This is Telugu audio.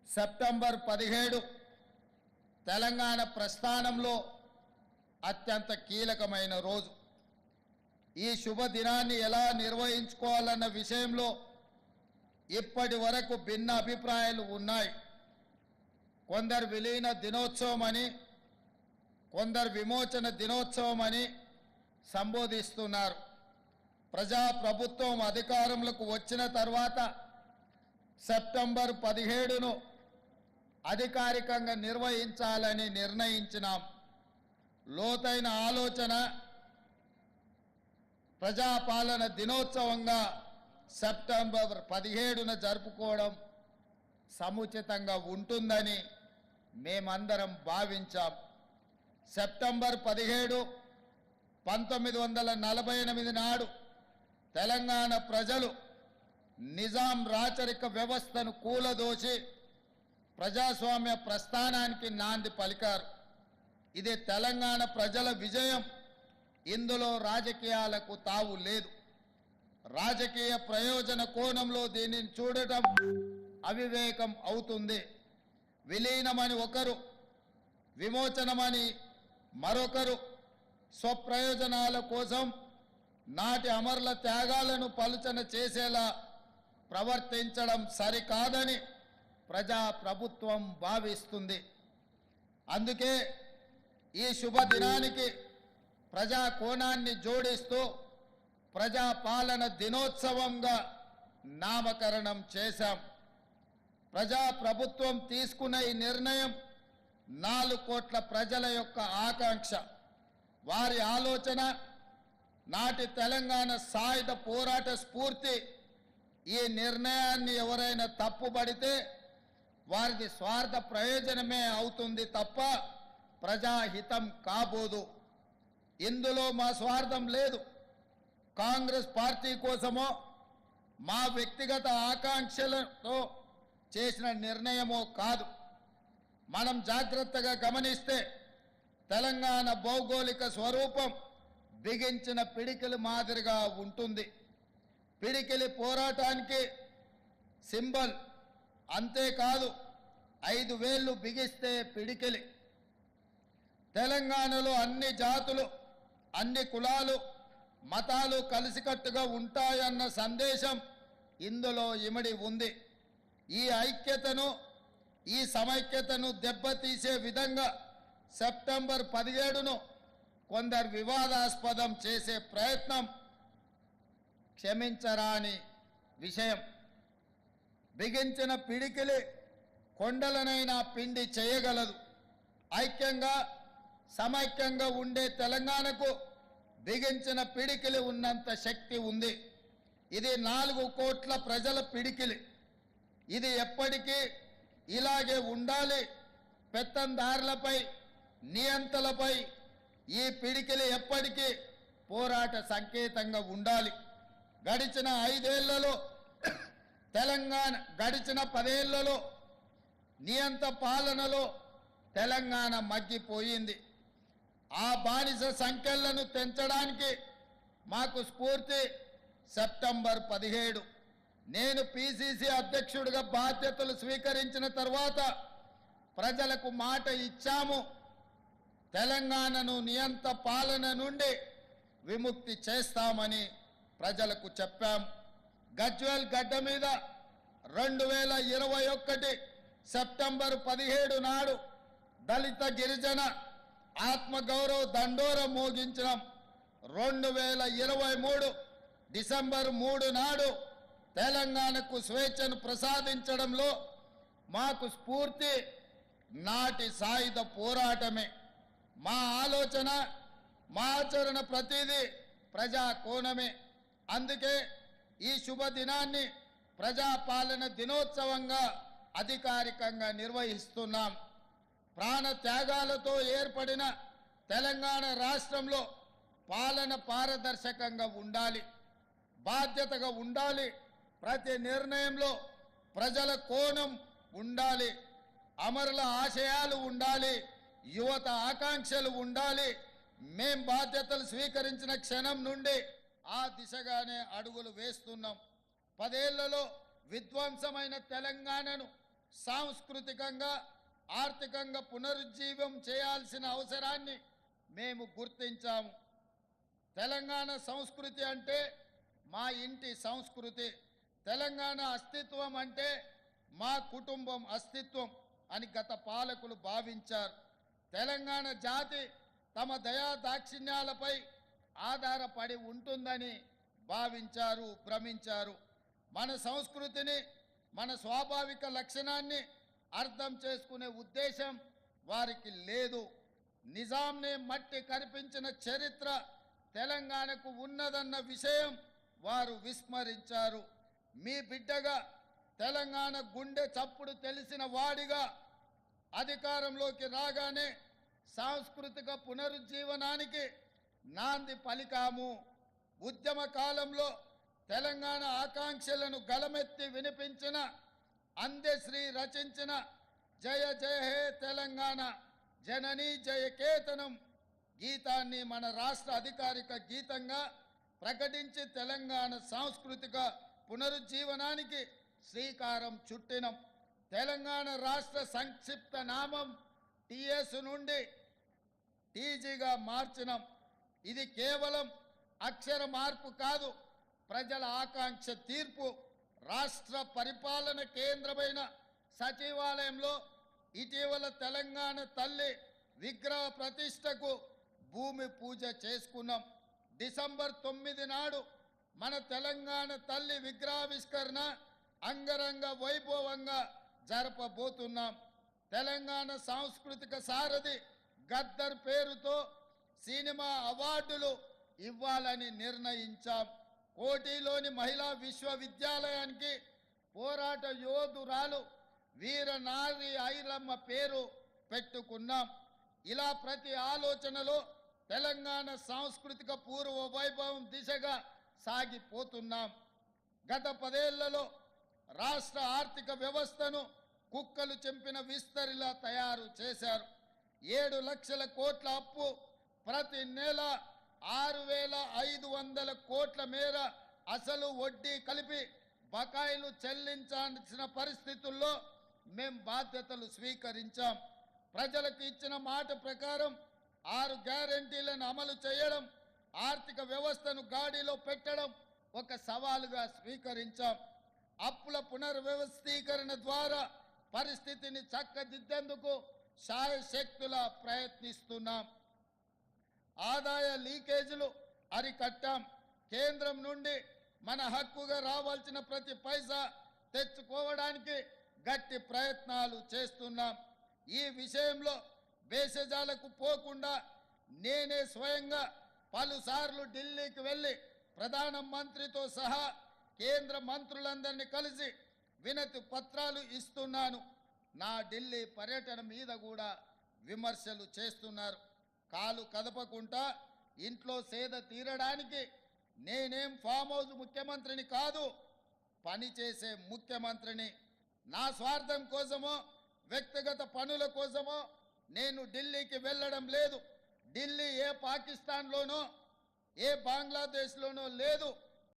సెప్టెంబర్ 17 తెలంగాణ ప్రస్థానంలో అత్యంత కీలకమైన రోజు. ఈ శుభదినాన్ని ఎలా నిర్వహించుకోవాలన్న విషయంలో ఇప్పటి వరకు భిన్న అభిప్రాయాలు ఉన్నాయి. కొందరు విలీన దినోత్సవం అని, కొందరు విమోచన దినోత్సవం అని సంబోధిస్తున్నారు. ప్రజాప్రభుత్వం అధికారంలోకి వచ్చిన తర్వాత సెప్టెంబర్ 17ను అధికారికంగా నిర్వహించాలని నిర్ణయించినాం. లోతైన ఆలోచన ప్రజాపాలన దినోత్సవంగా సెప్టెంబర్ 17న జరుపుకోవడం సముచితంగా ఉంటుందని మేమందరం భావించాం. సెప్టెంబర్ 17 1948 నాడు తెలంగాణ ప్రజలు నిజాం రాచరిక వ్యవస్థను కూలదోసి ప్రజాస్వామ్య ప్రస్థానానికి నాంది పలికారు. ఇది తెలంగాణ ప్రజల విజయం. ఇందులో రాజకీయాలకు తావు లేదు. రాజకీయ ప్రయోజన కోణంలో దీనిని చూడటం అవివేకం అవుతుంది. విలీనమని ఒకరు, విమోచనమని మరొకరు స్వప్రయోజనాల కోసం నాటి అమరుల త్యాగాలను పలుచన చేసేలా ప్రవర్తించడం సరికాదని ప్రజాప్రభుత్వం భావిస్తుంది. అందుకే ఈ శుభదినానికి ప్రజా కోణాన్ని జోడిస్తూ ప్రజాపాలన దినోత్సవంగా నామకరణం చేశాం. ప్రజాప్రభుత్వం తీసుకున్న ఈ నిర్ణయం 4 కోట్ల ప్రజల యొక్క ఆకాంక్ష, వారి ఆలోచన, నాటి తెలంగాణ సాయుధ పోరాట స్ఫూర్తి. ఈ నిర్ణయాన్ని ఎవరైనా తప్పుపడితే వారిది స్వార్థ ప్రయోజనమే అవుతుంది తప్ప ప్రజాహితం కాబోదు. ఇందులో మా స్వార్థం లేదు. కాంగ్రెస్ పార్టీ కోసమో మా వ్యక్తిగత ఆకాంక్షలతో చేసిన నిర్ణయమో కాదు. మనం జాగ్రత్తగా గమనిస్తే తెలంగాణ భౌగోళిక స్వరూపం బిగించిన పిడికిలి మాదిరిగా ఉంటుంది. పిడికిలి పోరాటానికి సింబల్. అంతేకాదు 5 వేళ్లు బిగిస్తే పిడికిలి. తెలంగాణలో అన్ని జాతులు, అన్ని కులాలు, మతాలు కలిసికట్టుగా ఉంటాయన్న సందేశం ఇందులో ఇమిడి ఉంది. ఈ ఐక్యతను, ఈ సమైక్యతను దెబ్బతీసే విధంగా సెప్టెంబర్ 17ను కొందరు వివాదాస్పదం చేసే ప్రయత్నం క్షమించరాని విషయం. బిగించిన పిడికిలి కొండలనైనా పిండి చేయగలదు. ఐక్యంగా సమైక్యంగా ఉండే తెలంగాణకు బిగించిన పిడికిలి ఉన్నంత శక్తి ఉంది. ఇది 4 కోట్ల ప్రజల పిడికిలి. ఇది ఎప్పటికీ ఇలాగే ఉండాలి. పెత్తందారులపై, నియంతలపై ఈ పిడికిలి ఎప్పటికీ పోరాట సంకేతంగా ఉండాలి. గడిచిన 5 ఏళ్లలో తెలంగాణ, గడిచిన 10 ఏళ్లలో నియంత పాలనలో తెలంగాణ మగ్గిపోయింది. ఆ బానిస సంఖ్యలను తెంచడానికి మాకు స్ఫూర్తి సెప్టెంబర్ 17. నేను పిసిసి అధ్యక్షుడిగా బాధ్యతలు స్వీకరించిన తర్వాత ప్రజలకు మాట ఇచ్చాము. తెలంగాణను నియంత పాలన నుండి విముక్తి చేస్తామని ప్రజలకు చెప్పాం. గజ్వేల్ గడ్డ మీద 2021 సెప్టెంబర్ 17 నాడు దళిత గిరిజన ఆత్మగౌరవ దండోర మోగించడం. 2023 డిసెంబర్ 3 నాడు తెలంగాణకు స్వేచ్ఛను ప్రసాదించడంలో మాకు స్ఫూర్తి నాటి సాయుధ పోరాటమే. మా ఆలోచన, మా ఆచరణ ప్రతిదీ ప్రజా కోణమే. అందుకే ఈ శుభదినాన్ని ప్రజాపాలన దినోత్సవంగా అధికారికంగా నిర్వహిస్తున్నాం. ప్రాణ త్యాగాలతో ఏర్పడిన తెలంగాణ రాష్ట్రంలో పాలన పారదర్శకంగా ఉండాలి, బాధ్యతగా ఉండాలి. ప్రతి నిర్ణయంలో ప్రజల కోణం ఉండాలి, అమరుల ఆశయాలు ఉండాలి, యువత ఆకాంక్షలు ఉండాలి. మేం బాధ్యతలు స్వీకరించిన క్షణం నుండి ఆ దిశగానే అడుగులు వేస్తున్నాం. 10 ఏళ్లలో విధ్వంసమైన తెలంగాణను సాంస్కృతికంగా ఆర్థికంగా పునరుజ్జీవం చేయాల్సిన అవసరాన్ని మేము గుర్తించాము. తెలంగాణ సంస్కృతి అంటే మా ఇంటి సంస్కృతి, తెలంగాణ అస్తిత్వం అంటే మా కుటుంబం అస్తిత్వం అని గత పాలకులు భావించారు. తెలంగాణ జాతి తమ దయా దాక్షిణ్యాలపై ఆధారపడి ఉంటుందని భావించారు, భ్రమించారు. మన సంస్కృతిని, మన స్వాభావిక లక్షణాన్ని అర్థం చేసుకునే ఉద్దేశం వారికి లేదు. నిజాంనే మట్టి కనిపించిన చరిత్ర తెలంగాణకు ఉన్నదన్న విషయం వారు విస్మరించారు. మీ బిడ్డగా తెలంగాణ గుండె చప్పుడు తెలిసిన వాడిగా అధికారంలోకి రాగానే సాంస్కృతిక పునరుజ్జీవనానికి నాంది పలికాము. ఉద్యమ కాలంలో తెలంగాణ ఆకాంక్షలను గలమెత్తి వినిపించిన అందశ్రీ రచించిన జయ జయ హే తెలంగాణ జననీ జయకేతనం గీతాన్ని మన రాష్ట్ర అధికారిక గీతంగా ప్రకటించి తెలంగాణ సాంస్కృతిక పునరుజ్జీవనానికి శ్రీకారం చుట్టినం. తెలంగాణ రాష్ట్ర సంక్షిప్త నామం టీఎస్ నుండి టీజీగా మార్చినం. ఇది కేవలం అక్షర మార్పు కాదు, ప్రజల ఆకాంక్ష తీర్పు. రాష్ట్ర పరిపాలన కేంద్రమైన సచివాలయంలో ఇటీవల తెలంగాణ తల్లి విగ్రహ ప్రతిష్టకు భూమి పూజ చేసుకున్నాం. డిసెంబర్ 9 నాడు మన తెలంగాణ తల్లి విగ్రహావిష్కరణ అంగరంగ వైభవంగా జరపబోతున్నాం. తెలంగాణ సాంస్కృతిక సారథి గద్దర్ పేరుతో సినిమా అవార్డులు ఇవ్వాలని నిర్ణయించాం. కోటిలోని మహిళా విశ్వవిద్యాలయానికి పోరాట యోధురాలు వీరనారి ఐలమ్మ పేరు పెట్టుకున్నాం. ఇలా ప్రతి ఆలోచనలో తెలంగాణ సాంస్కృతిక పూర్వ వైభవం దిశగా సాగిపోతున్నాం. గత 10 ఏళ్లలో రాష్ట్ర ఆర్థిక వ్యవస్థను కుక్కలు చెంపిన విస్తరిలా తయారు చేశారు. 7 లక్షల కోట్ల అప్పు, ప్రతి నెల 6,500 కోట్ల మేర అసలు వడ్డీ కలిపి బకాయిలు చెల్లించాల్సిన పరిస్థితుల్లో మేం బాధ్యతలు స్వీకరించాం. ప్రజలకు ఇచ్చిన మాట ప్రకారం 6 గ్యారెంటీలను అమలు చేయడం, ఆర్థిక వ్యవస్థను గాడిలో పెట్టడం ఒక సవాలుగా స్వీకరించాం. అప్పుల పునర్వ్యవస్థీకరణ ద్వారా పరిస్థితిని చక్కదిద్దేందుకు శాయశక్తులా ప్రయత్నిస్తున్నాం. ఆదాయ లీకేజీలు అరికట్టాం. కేంద్రం నుండి మన హక్కుగా రావాల్సిన ప్రతి పైసా తెచ్చుకోవడానికి గట్టి ప్రయత్నాలు చేస్తున్నాం. ఈ విషయంలో భేషజాలకు పోకుండా నేనే స్వయంగా పలుసార్లు ఢిల్లీకి వెళ్ళి ప్రధానమంత్రితో సహా కేంద్ర మంత్రులందరినీ కలిసి వినతి పత్రాలు ఇస్తున్నాను. నా ఢిల్లీ పర్యటన మీద కూడా విమర్శలు చేస్తున్నారు. కాలు కదపకుండా ఇంట్లో సేద తీరడానికి నేనేం ఫామ్ హౌస్ ముఖ్యమంత్రిని కాదు, పనిచేసే ముఖ్యమంత్రిని. నా స్వార్థం కోసమో వ్యక్తిగత పనుల కోసమో నేను ఢిల్లీకి వెళ్ళడం లేదు. ఢిల్లీ ఏ పాకిస్తాన్లోనో ఏ బంగ్లాదేశ్లోనో లేదు.